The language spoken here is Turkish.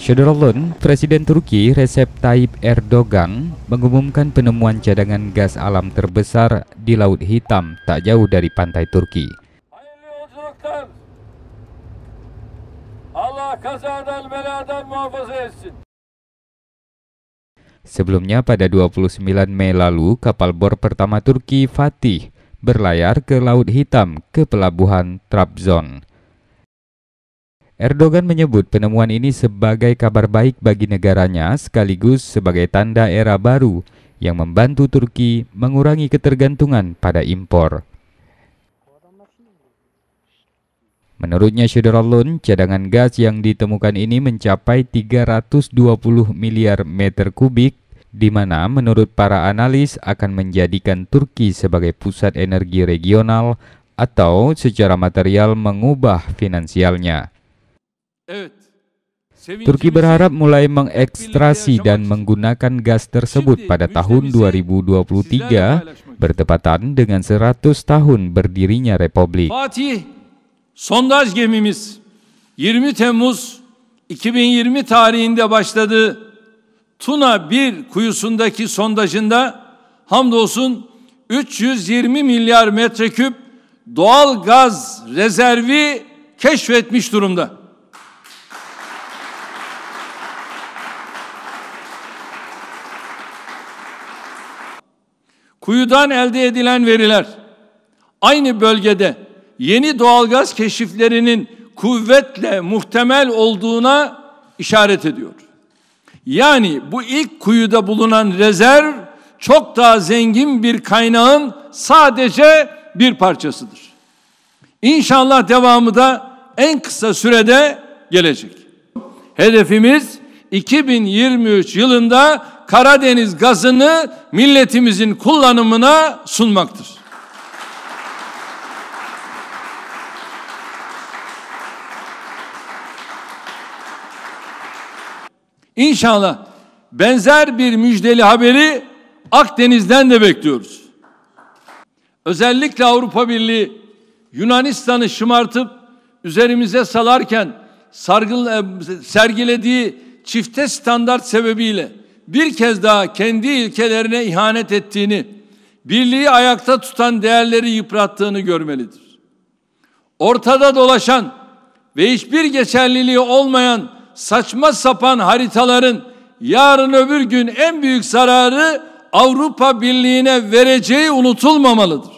Syederalun, Presiden Turki Recep Tayyip Erdogan mengumumkan penemuan cadangan gas alam terbesar di Laut Hitam tak jauh dari pantai Turki. Allah kazadan beladan muhafaza etsin. Sebelumnya pada 29 Mei lalu, kapal bor pertama Turki Fatih berlayar ke Laut Hitam ke pelabuhan Trabzon. Erdogan menyebut penemuan ini sebagai kabar baik bagi negaranya sekaligus sebagai tanda era baru yang membantu Turki mengurangi ketergantungan pada impor. Menurutnya Syederalun, cadangan gas yang ditemukan ini mencapai 320 miliar meter kubik, di mana menurut para analis akan menjadikan Turki sebagai pusat energi regional atau secara material mengubah finansialnya. Turki berharap mulai mengekstrasi dan menggunakan gas tersebut pada tahun 2023, bertepatan dengan 100 tahun berdirinya Republik. Fatih sondaj gemimiz 20 Temmuz 2020 tarihinde başladı. Tuna 1 kuyusundaki sondajında hamdolsun 320 milyar metreküp doğal gaz rezervi keşfetmiş durumda. Kuyudan elde edilen veriler aynı bölgede yeni doğalgaz keşiflerinin kuvvetle muhtemel olduğuna işaret ediyor. Yani bu ilk kuyuda bulunan rezerv çok daha zengin bir kaynağın sadece bir parçasıdır. İnşallah devamı da en kısa sürede gelecek. Hedefimiz 2023 yılında Karadeniz gazını milletimizin kullanımına sunmaktır. İnşallah benzer bir müjdeli haberi Akdeniz'den de bekliyoruz. Özellikle Avrupa Birliği Yunanistan'ı şımartıp üzerimize salarken sergilediği çifte standart sebebiyle bir kez daha kendi ilkelerine ihanet ettiğini, birliği ayakta tutan değerleri yıprattığını görmelidir. Ortada dolaşan ve hiçbir geçerliliği olmayan saçma sapan haritaların yarın öbür gün en büyük zararı Avrupa Birliği'ne vereceği unutulmamalıdır.